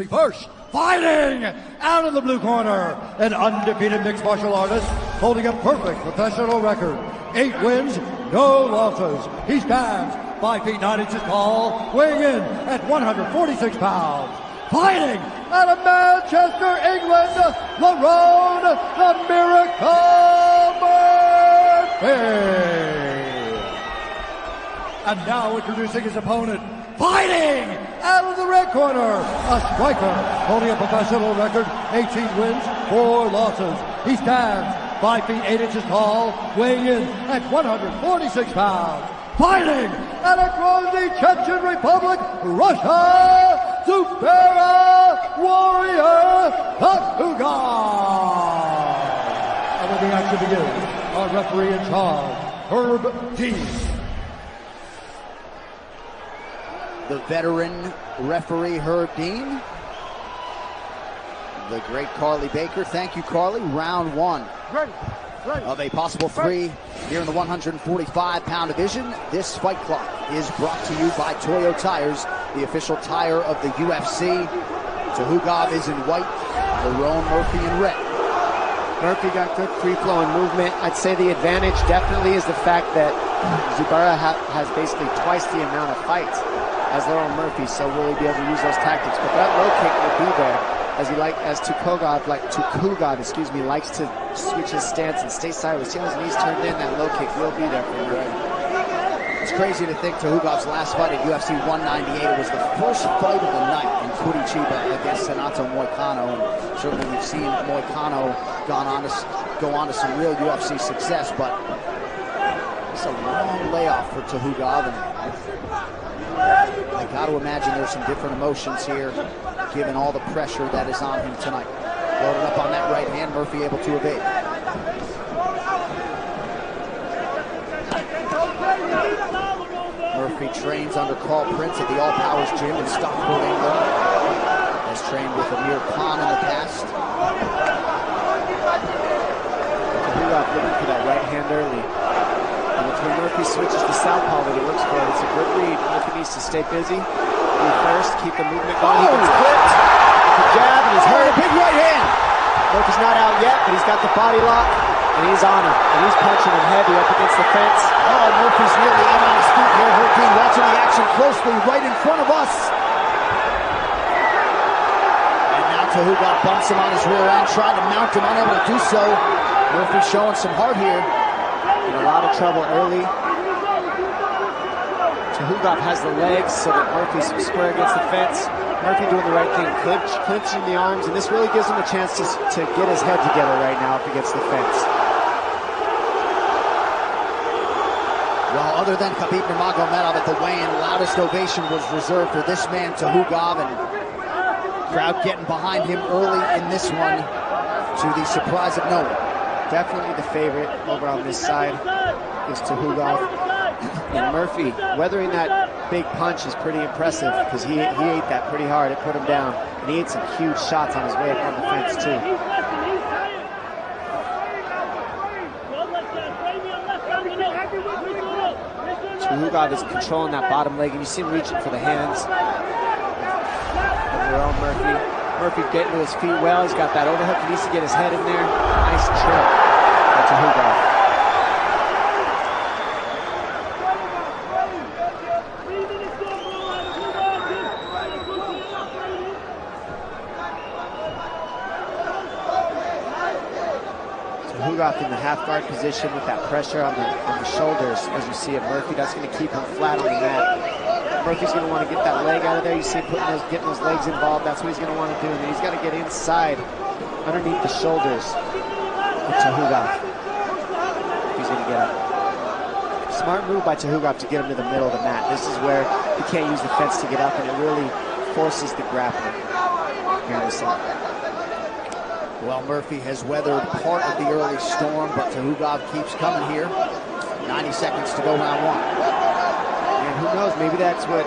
First, fighting out of the blue corner, an undefeated mixed martial artist holding a perfect professional record. 8 wins, no losses. He stands 5 feet 9 inches tall, weighing in at 146 pounds. Fighting out of Manchester, England, Lerone the Miracle Merfy. And now introducing his opponent, fighting out of the red corner, a striker holding a professional record, 18 wins, 4 losses. He stands 5 feet 8 inches tall, weighing in at 146 pounds. Fighting out of Grozny, Chechen Republic, Russia, Zubaira Warrior Тухугov. And when the action begins, our referee in charge, Herb Dean. The veteran referee, Herb Dean. The great Carly Baker. Thank you, Carly. Round 1 of a possible 3 here in the 145-pound division. This fight clock is brought to you by Toyo Tires, the official tire of the UFC. Тухугov is in white, Lerone Merfy in red. Merfy got good free-flowing movement. I'd say the advantage definitely is the fact that Zubaira has basically twice the amount of fights as Lerone Merfy, so will he be able to use those tactics? But that low kick will be there, as Тухugov likes to switch his stance and stay sideways. See how his knees turned in? That low kick will be there for him. It's crazy to think Tuhugov's last fight at UFC 198 it was the first fight of the night in Curitiba against Renato Moicano, and certainly we've seen Moicano go on to some real UFC success, but it's a long layoff for Тухugov, and I got to imagine there's some different emotions here, given all the pressure that is on him tonight. Loaded up on that right hand, Merfy able to evade. Merfy trains under Carl Prince at the All Powers Gym in Stockport, England. Has trained with Amir Khan in the past. Тухугov looking for that right hand early. And it's when Merfy switches to southpaw that he looks for it. It's a good read. Merfy needs to stay busy. Be first, keep the movement going. He gets clipped with the jab, and he's hurt. A big right hand. Merfy's not out yet, but he's got the body lock, and he's on him. And he's punching him heavy up against the fence. Oh, Merfy's nearly out on his feet here. Herb Dean watching the action closely right in front of us. And now Тухуgov bumps him on his rear end, trying to mount him, unable to do so. Merfy showing some heart here. In a lot of trouble early. Тухуgov has the legs so that Merfy's square against the fence. Merfy doing the right thing, clinching the arms, and this really gives him a chance to get his head together right now up against the fence. Well, other than Khabib Nurmagomedov at the weigh-in, loudest ovation was reserved for this man, Тухуgov, and crowd getting behind him early in this one to the surprise of no one. Definitely the favorite over on this side is Тухуgov. And Merfy, weathering that big punch is pretty impressive because he ate that pretty hard. It put him down. And he ate some huge shots on his way up on the fence, too. Тухugov is controlling that bottom leg, and you see him reaching for the hands. Lerone Merfy. Merfy getting to his feet well. He's got that overhook. He needs to get his head in there. Nice trip by Тухugov. Тухugov in the half guard position with that pressure on the shoulders, as you see of Merfy. That's going to keep him flat on the mat. Merfy's going to want to get that leg out of there. You see him getting those legs involved. That's what he's going to want to do. And then he's got to get inside, underneath the shoulders of Тухugov. He's going to get up. Smart move by Тухugov to get him to the middle of the mat. This is where he can't use the fence to get up, and it really forces the grappling here on the side. Well, Merfy has weathered part of the early storm, but Тухugov keeps coming here. 90 seconds to go round 1. And who knows, maybe that's what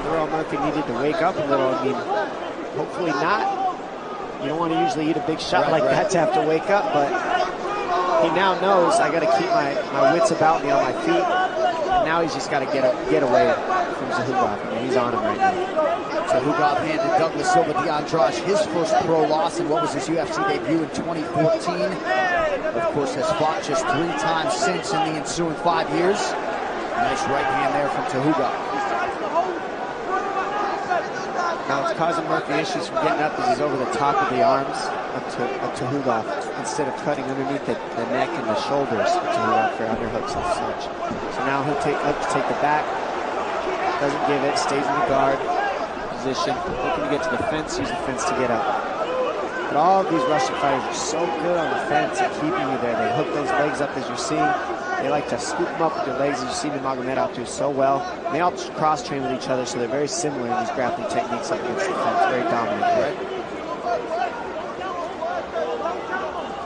Lerone Merfy needed to wake up a little. I mean, hopefully not. You don't want to usually eat a big shot like that to have to wake up, but he now knows I got to keep my wits about me on my feet. And now he's just got to get away from Тухugov. I mean, he's on him right now. Tuhugov handed Douglas Silva de Andrade his first pro loss in what was his UFC debut in 2014. Of course, has fought just 3 times since in the ensuing 5 years. Nice right hand there from Tuhugov. Now it's causing Merfy issues from getting up as he's over the top of the arms of Tuhugov instead of cutting underneath the neck and the shoulders of Tuhugov for underhooks and such. So now he'll take the back, doesn't give it, stays in the guard position, looking to get to the fence, use the fence to get up. But all of these Russian fighters are so good on the fence at keeping you there. They hook those legs up as you're seeing. They like to scoop them up with their legs, as you see Nurmagomedov do so well. And they all cross-train with each other, so they're very similar in these grappling techniques up against the fence. Very dominant, right?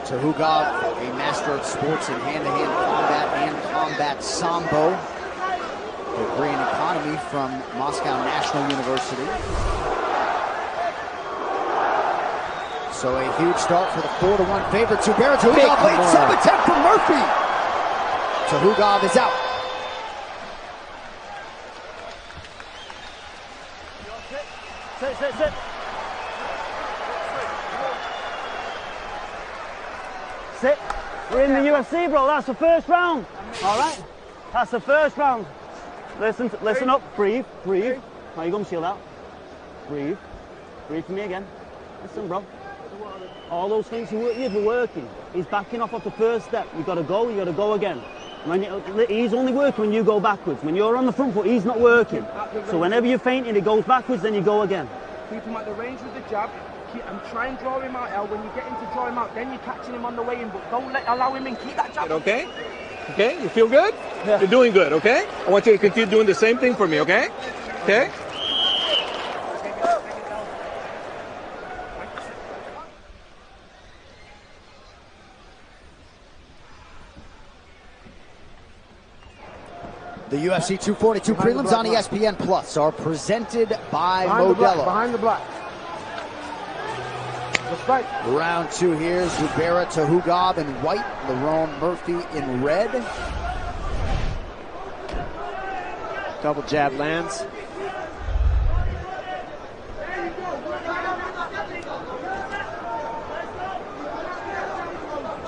Tuhugov, a master of sports in hand-to-hand combat and combat sambo. The Korean economy from Moscow National University. So a huge start for the 4-1 favorite. Zubairu Tuhugov, late sub attempt from Merfy. Tuhugov is out. Sit. Sit. We're in the UFC, bro. That's the first round. All right. That's the first round. Listen up. Breathe. Now you're going to seal out. Breathe for me again. Listen, bro. All those things you've been working. He's backing off the first step. You got to go again. He's only working when you go backwards. When you're on the front foot, he's not working. So whenever you're feinting, it goes backwards, then you go again. Keep him at the range with the jab. And try and draw him out, El. When you get into draw him out, then you're catching him on the way in. But don't allow him in. Keep that jab. Okay? Okay? You feel good? Yeah. You're doing good, okay? I want you to continue doing the same thing for me, okay? Okay? The UFC 242 prelims on ESPN Plus are presented by Modelo. Behind the black. Round 2 here, Zubairu Tuhugov in white, Lerone Merfy in red. Double jab lands.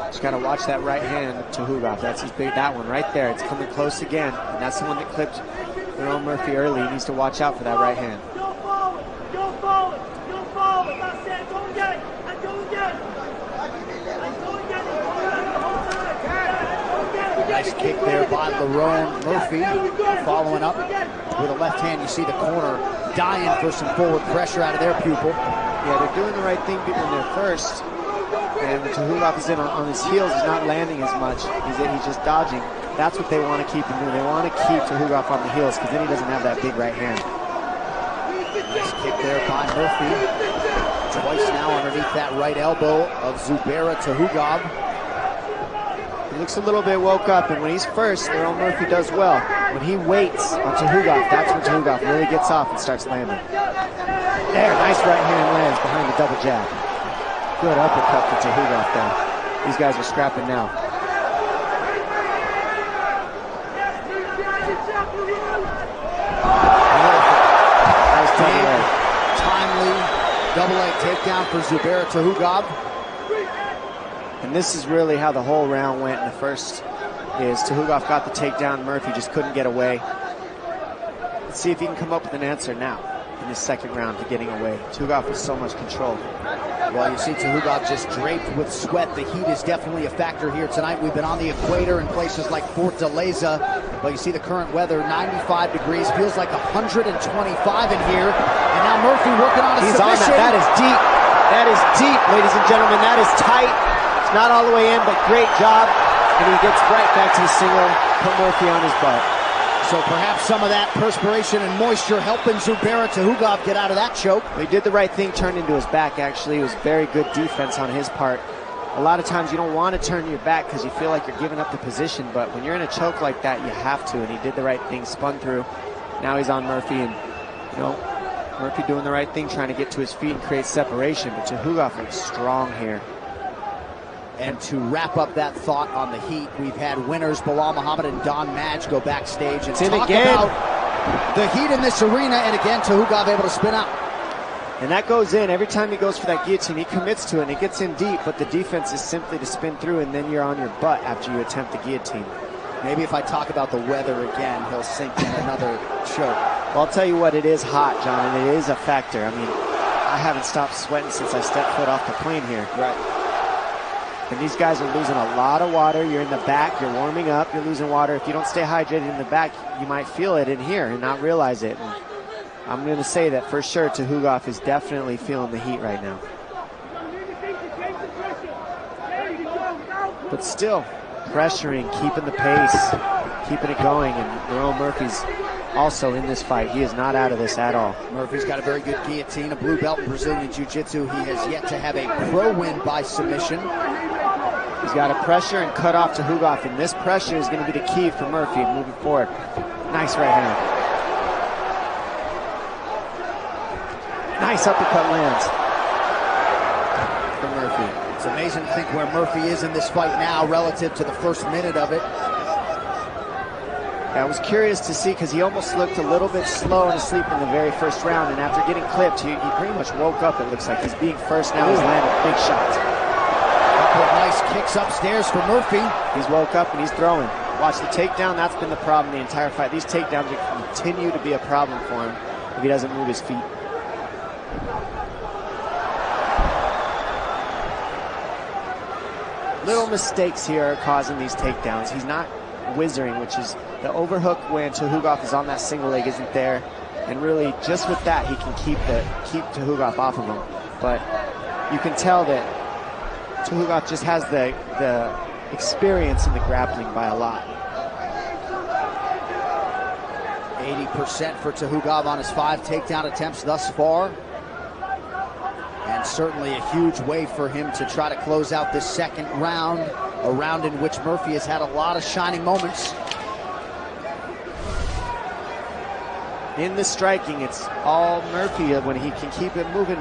Just got to watch that right hand of Tuhugov. That's his big, that one right there. It's coming close again. And that's the one that clipped Lerone Merfy early. He needs to watch out for that right hand. Go forward. That's it. Go again. And go again. Nice kick there by Lerone Merfy. Following up with a left hand. You see the corner dying for some forward pressure out of their pupil. Yeah, they're doing the right thing when they're first. And when Tuhugov is in on his heels, he's not landing as much. He's just dodging. That's what they want to keep him doing. They want to keep Tuhugov on the heels because then he doesn't have that big right hand. Nice kick there by Merfy. Twice now underneath that right elbow of Zubairu Tuhugov. He looks a little bit woke up, and when he's first, Lerone Merfy does well. When he waits on Tuhugov, that's when Tuhugov really gets off and starts landing. There, nice right hand lands behind the double jab. Good uppercut for Tuhugov there. These guys are scrapping now. Nice double leg. Timely double leg takedown for Zubairu Tuhugov. And this is really how the whole round went in the first. Is Tuhugov got the takedown, Merfy just couldn't get away. Let's see if he can come up with an answer now in the second round to getting away. Tuhugov with so much control. Well, you see Tuhugov just draped with sweat. The heat is definitely a factor here tonight. We've been on the equator in places like Fortaleza, but you see the current weather, 95 degrees, feels like 125 in here. And now Merfy working on a submission. On that. That is deep. That is deep, ladies and gentlemen. That is tight. It's not all the way in, but great job. And he gets right back to the single, put Merfy on his butt. So perhaps some of that perspiration and moisture helping Zubairu Tuhugov get out of that choke. He did the right thing, turned into his back, actually. It was very good defense on his part. A lot of times you don't want to turn your back because you feel like you're giving up the position, but when you're in a choke like that, you have to, and he did the right thing, spun through. Now he's on Merfy, and, you know, Merfy doing the right thing, trying to get to his feet and create separation, but Tuhugov looks strong here. And to wrap up that thought on the heat, we've had winners Bilal Muhammad and Don Madge go backstage and talk about the heat in this arena. And again, Tuhugov able to spin out. And that goes in. Every time he goes for that guillotine, he commits to it, and it gets in deep, but the defense is simply to spin through, and then you're on your butt after you attempt the guillotine. Maybe if I talk about the weather again, he'll sink in another choke. Well, I'll tell you what, it is hot, John, and it is a factor. I mean, I haven't stopped sweating since I stepped foot off the plane here. Right. And these guys are losing a lot of water. You're in the back, you're warming up, you're losing water. If you don't stay hydrated in the back, you might feel it in here and not realize it. And I'm going to say that for sure Tuhugov is definitely feeling the heat right now. But still, pressuring, keeping the pace, keeping it going. And Lerone Murphy's also in this fight. He is not out of this at all. Murphy's got a very good guillotine, a blue belt in Brazilian Jiu-Jitsu. He has yet to have a pro win by submission. He's got to pressure and cut off Tuhugov, and this pressure is going to be the key for Murphy moving forward. Nice right hand. Nice uppercut lands for Murphy. It's amazing to think where Murphy is in this fight now relative to the first minute of it. I was curious to see because he almost looked a little bit slow and asleep in the very first round, and after getting clipped, he pretty much woke up. It looks like he's being first now. He's landing big shots. Couple of nice kicks upstairs for Murphy. He's woke up and he's throwing. Watch the takedown. That's been the problem the entire fight. These takedowns will continue to be a problem for him if he doesn't move his feet. Little mistakes here are causing these takedowns. He's not whizzering, which is the overhook when Tuhugov is on that single leg isn't there, and really just with that he can keep Tuhugov off of him. But you can tell that Tuhugov just has the experience in the grappling by a lot. 80% for Tuhugov on his 5 takedown attempts thus far. And certainly a huge way for him to try to close out this second round, a round in which Murphy has had a lot of shining moments. In the striking, it's all Murphy when he can keep him moving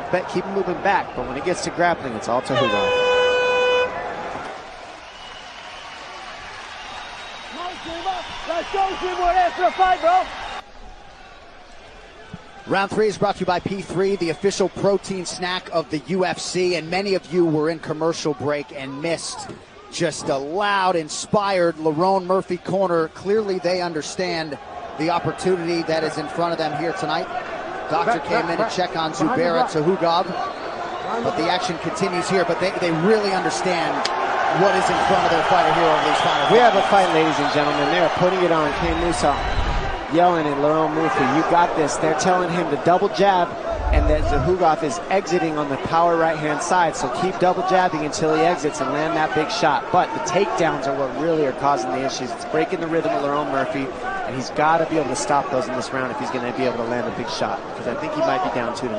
back. But when it gets to grappling, it's all Tuhugov. Let's go, Jim. We're here for a fight, bro. Round 3 is brought to you by P3, the official protein snack of the UFC. And many of you were in commercial break and missed just a loud, inspired Lerone Murphy corner. Clearly they understand the opportunity that is in front of them here tonight. Doctor came in to check on Zubairu Tuhugov, but the action continues here. But they really understand what is in front of their fighter here over these final. We have a fight, ladies and gentlemen. They're putting it on. Kane Musa yelling at Lerone Murphy, you got this. They're telling him to double jab, and that Tuhugov is exiting on the power right-hand side, so keep double jabbing until he exits and land that big shot. But the takedowns are what really are causing the issues. It's breaking the rhythm of Lerone Murphy, and he's got to be able to stop those in this round if he's going to be able to land a big shot, because I think he might be down 2-0.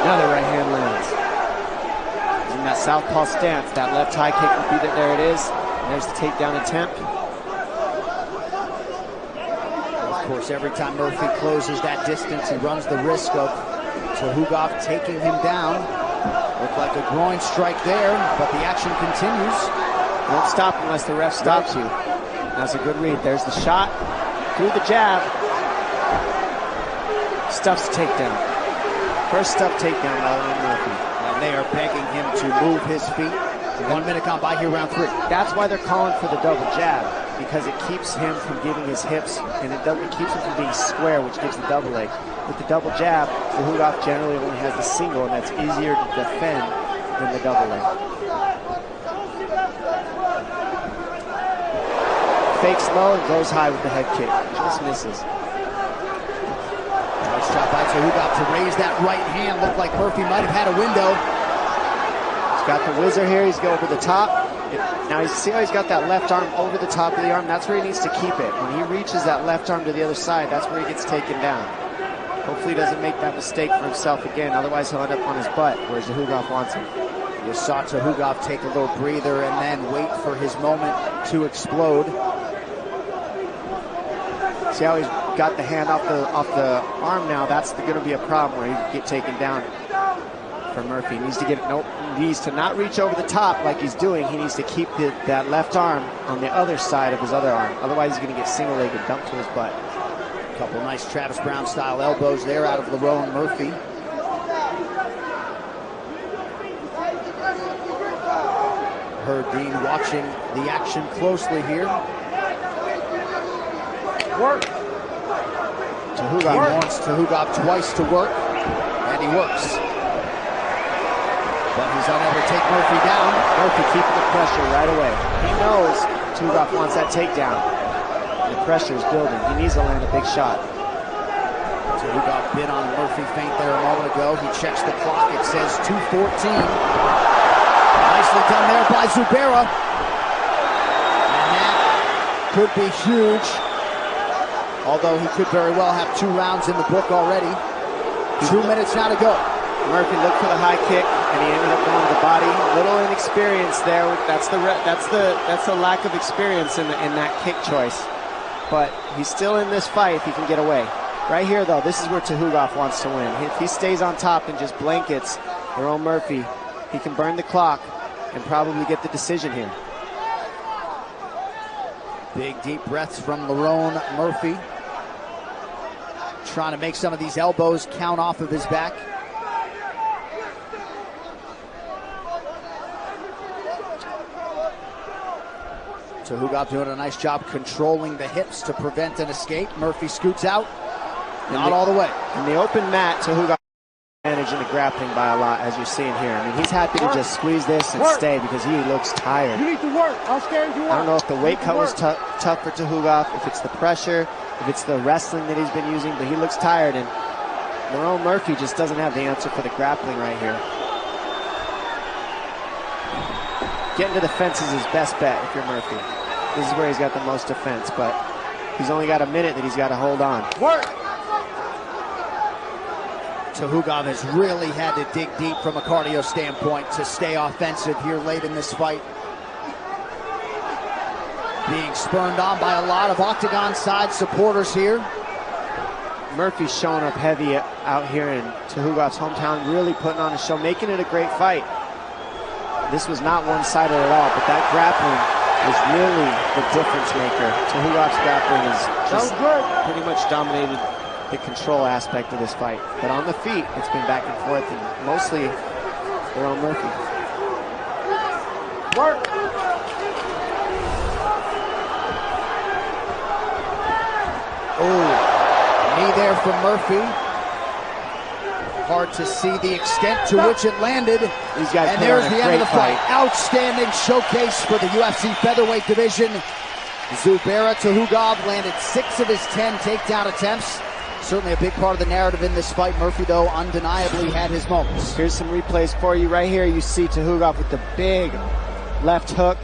Another right hand lands. He's in that southpaw stance. That left high kick will be there. There it is. And there's the takedown attempt. Of course, every time Murphy closes that distance, he runs the risk of Tuhugov taking him down. Looked like a groin strike there, but the action continues. Won't stop unless the ref stops you. That's a good read. There's the shot through the jab. Stuffs the takedown. First stuff takedown by Lerone Murphy. And they are begging him to move his feet. 1 minute gone by here, round 3. That's why they're calling for the double jab, because it keeps him from giving his hips, and it keeps him from being square, which gives the double leg. With the double jab, Tuhugov generally only has the single, and that's easier to defend than the double leg. Fakes low and goes high with the head kick. Just misses. Nice shot by Tuhugov to raise that right hand. Looked like Murphy might have had a window. He's got the whizzer here. He's going over the top. Now you see how he's got that left arm over the top of the arm? That's where he needs to keep it. When he reaches that left arm to the other side, that's where he gets taken down. Hopefully he doesn't make that mistake for himself again. Otherwise he'll end up on his butt, where Tuhugov wants him. You saw Tuhugov take a little breather and then wait for his moment to explode. See how he's got the hand off the arm now? That's going to be a problem where he can get taken down. for Merfy. He needs to he needs to not reach over the top like he's doing. He needs to keep that left arm on the other side of his other arm. Otherwise, he's going to get single-legged dumped to his butt. A couple nice Travis Brown-style elbows there out of Lerone Merfy. Heard Dean watching the action closely here. Work. Tuhugov wants Tuhugov twice to work, and he works. But he's unable to take Merfy down. Merfy keeping the pressure right away. He knows Tuhugov wants that takedown. The pressure is building. He needs to land a big shot. Tuhugov bit on Merfy feint there a moment ago. He checks the clock. It says 2:14. Nicely done there by Zubaira. And that could be huge. Although he could very well have 2 rounds in the book already. 2 minutes now to go. Murphy looked for the high kick, and he ended up going to the body. A little inexperience there. That's the lack of experience in that kick choice. But he's still in this fight if he can get away. Right here, though, this is where Tuhugov wants to win. If he stays on top and just blankets Lerone Merfy, he can burn the clock and probably get the decision here. Big deep breaths from Lerone Merfy. Trying to make some of these elbows count off of his back. Tuhugov doing a nice job controlling the hips to prevent an escape. Merfy scoots out. Not all the way. In the open mat, Tuhugov advantage in the grappling by a lot, as you're seeing here. I mean, he's happy to just squeeze this and stay because he looks tired. You need to work. How scared you are? I don't know if the weight cut was tough for Tuhugov, if it's the pressure, if it's the wrestling that he's been using, but he looks tired, and Lerone Merfy just doesn't have the answer for the grappling right here. Getting to the fence is his best bet if you're Merfy. This is where he's got the most defense, but he's only got a minute that he's got to hold on. Work! Tuhugov has really had to dig deep from a cardio standpoint to stay offensive here late in this fight. Being spurned on by a lot of octagon side supporters here. Merfy's showing up heavy out here in Tuhugov's hometown, really putting on a show, making it a great fight. This was not one-sided at all, but that grappling was really the difference maker. Tuhugov's grappling has just pretty much dominated the control aspect of this fight. But on the feet, it's been back and forth, and mostly Lerone Merfy. Work! Oh, knee there from Merfy. Hard to see the extent to which it landed. These guys and there's the end of the fight. Outstanding showcase for the UFC featherweight division. Zubairu Tuhugov landed 6 of his 10 takedown attempts. Certainly a big part of the narrative in this fight. Merfy, though, undeniably had his moments. Here's some replays for you. Right here, you see Tuhugov with the big left hook.